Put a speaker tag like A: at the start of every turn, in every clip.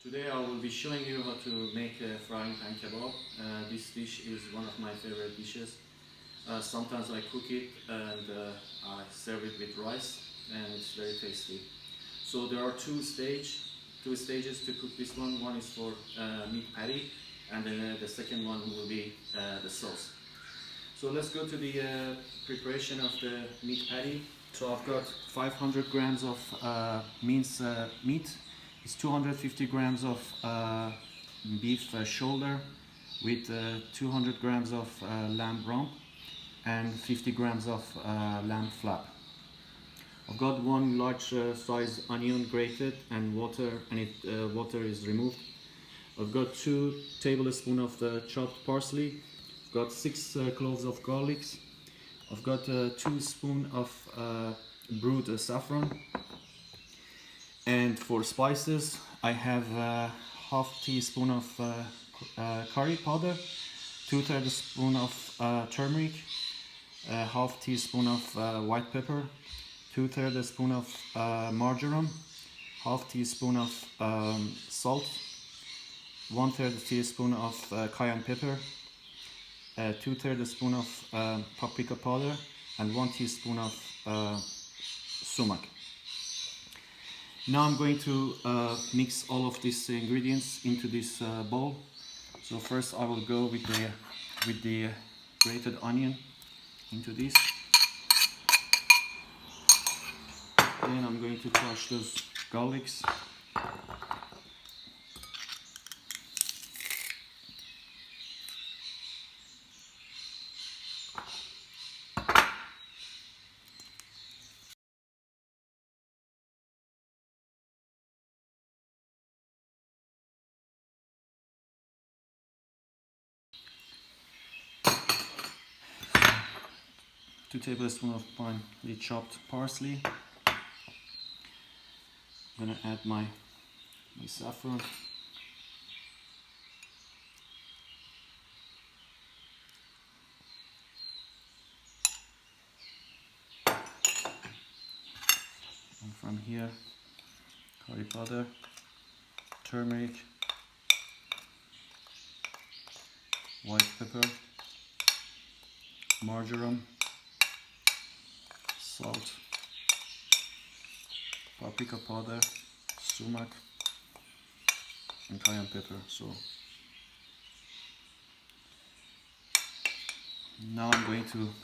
A: Today I will be showing you how to make a frying pan kebab. This dish is one of my favorite dishes. Sometimes I cook it and I serve it with rice, and it's very tasty. So there are two stages to cook this one. One is for meat patty, and then the second one will be the sauce. So let's go to the preparation of the meat patty. So I've got 500 grams of mince meat. It's 250 grams of beef shoulder with 200 grams of lamb rump and 50 grams of lamb flap. I've got one large size onion grated and water, and water is removed. I've got 2 tablespoons of the chopped parsley. I've got 6 cloves of garlic. I've got 2 spoons of brewed saffron. And for spices, I have half teaspoon of curry powder, 2/3 spoon of turmeric, half teaspoon of white pepper, 2/3 spoon of marjoram, half teaspoon of salt, 1/3 teaspoon of cayenne pepper, 2/3 spoon of paprika powder, and 1 teaspoon of sumac. Now I'm going to mix all of these ingredients into this bowl. So first I will go with the grated onion into this. Then I'm going to crush those garlics. Two tablespoons of finely chopped parsley. I'm gonna add my saffron. And from here, curry powder, turmeric, white pepper, marjoram, salt, paprika powder, sumac, and cayenne pepper. So now I'm going to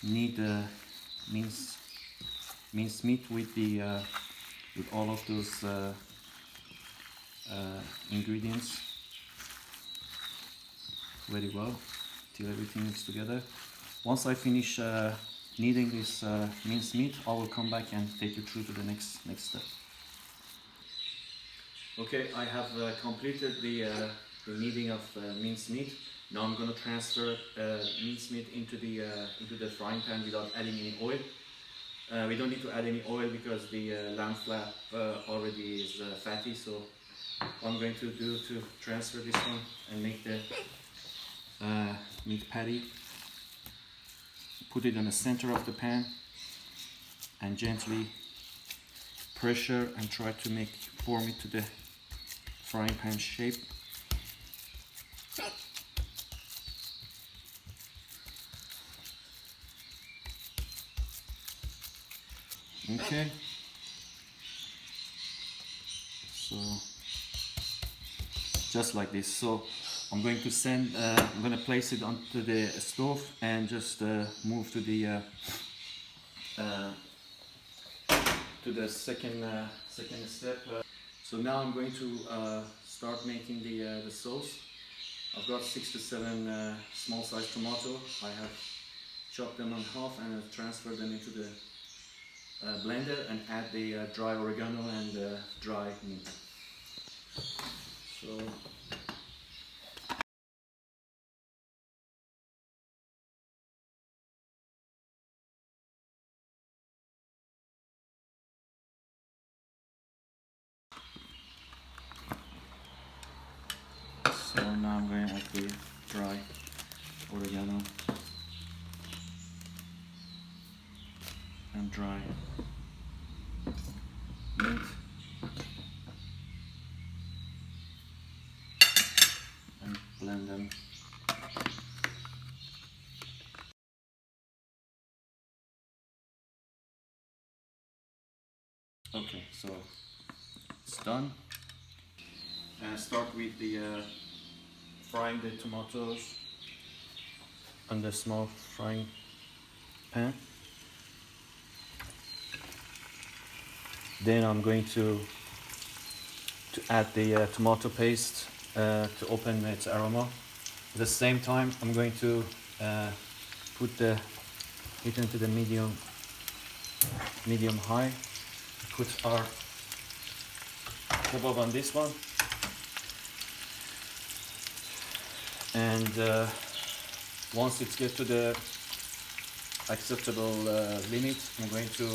A: knead the minced meat with with all of those ingredients very well till everything is together. Once I finish kneading this minced meat, I will come back and take you through to the next step. Okay, I have completed the kneading of minced meat. Now I'm going to transfer minced meat into the frying pan without adding any oil. We don't need to add any oil because the lamb flap already is fatty. So what I'm going to do to transfer this one and make the meat patty, put it in the center of the pan and gently pressure and try to form it to the frying pan shape. Okay, so just like this. So I'm going to place it onto the stove and just move to the second step. So now I'm going to start making the sauce. I've got 6 to 7 small sized tomato. I have chopped them in half and transferred them into the blender and add the dry oregano and dry mint. So now I'm going to add the dry oregano and dry mint. blend them. Okay, so it's done. And start with the frying the tomatoes on the small frying pan. Then I'm going to add the tomato paste to open its aroma. At the same time, I'm going to put the heat into the medium high. Put our kebab on this one, and once it gets to the acceptable limit, I'm going to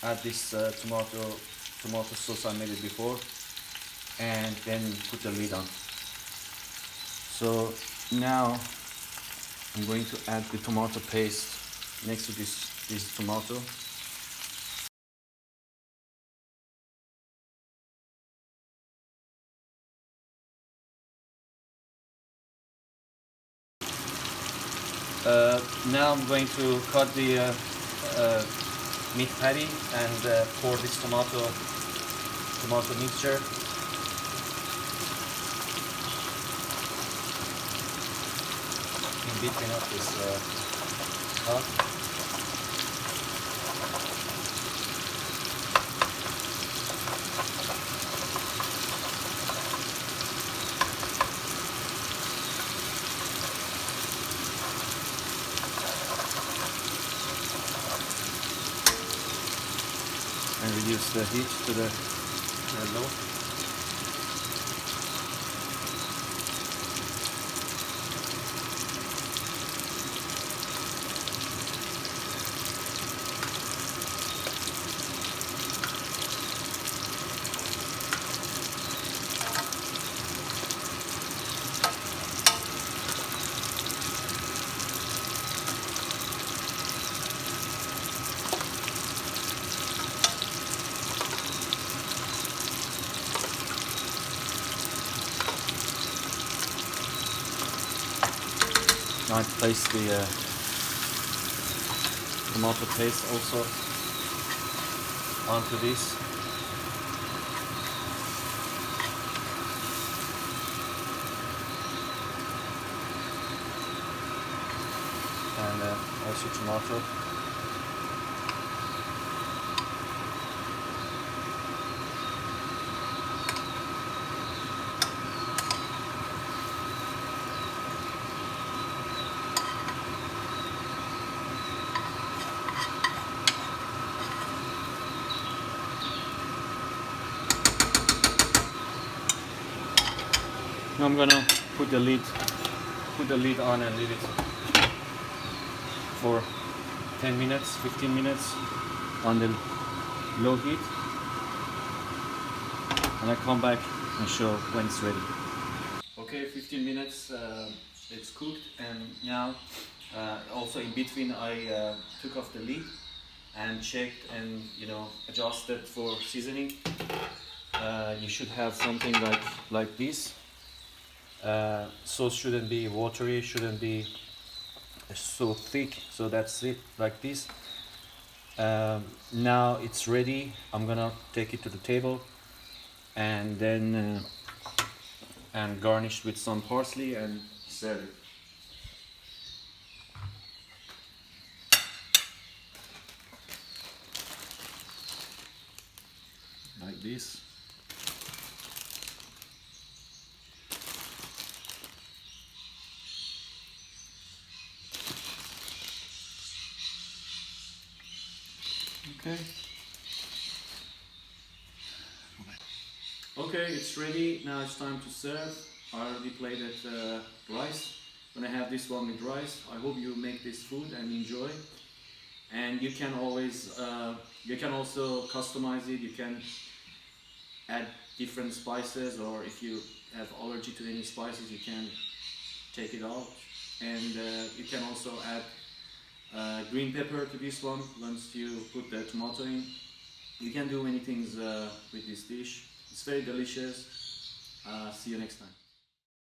A: add this tomato sauce I made it before, and then put the lid on. So now I'm going to add the tomato paste next to this tomato. Now I'm going to cut the meat patty and pour this tomato mixture. In between of this cut. And reduce the heat to the low. Now I place the tomato paste also onto this. And also tomato. Now I'm gonna put the lid on and leave it for 10 minutes, 15 minutes on the low heat, and I come back and show when it's ready. Okay, 15 minutes it's cooked, and now also in between I took off the lid and checked and adjusted for seasoning. You should have something like this. Sauce shouldn't be watery, shouldn't be so thick, so that's it, like this. Now it's ready. I'm gonna take it to the table and then and garnish with some parsley and serve it. Like this. Okay. Okay, it's ready. Now it's time to serve. I already plated rice. I'm gonna have this one with rice. I hope you make this food and enjoy. And you can always, you can also customize it. You can add different spices, or if you have allergy to any spices, you can take it out. And you can also add green pepper to this one once you put the tomato in. You can do many things with this dish. It's very delicious. See you next time.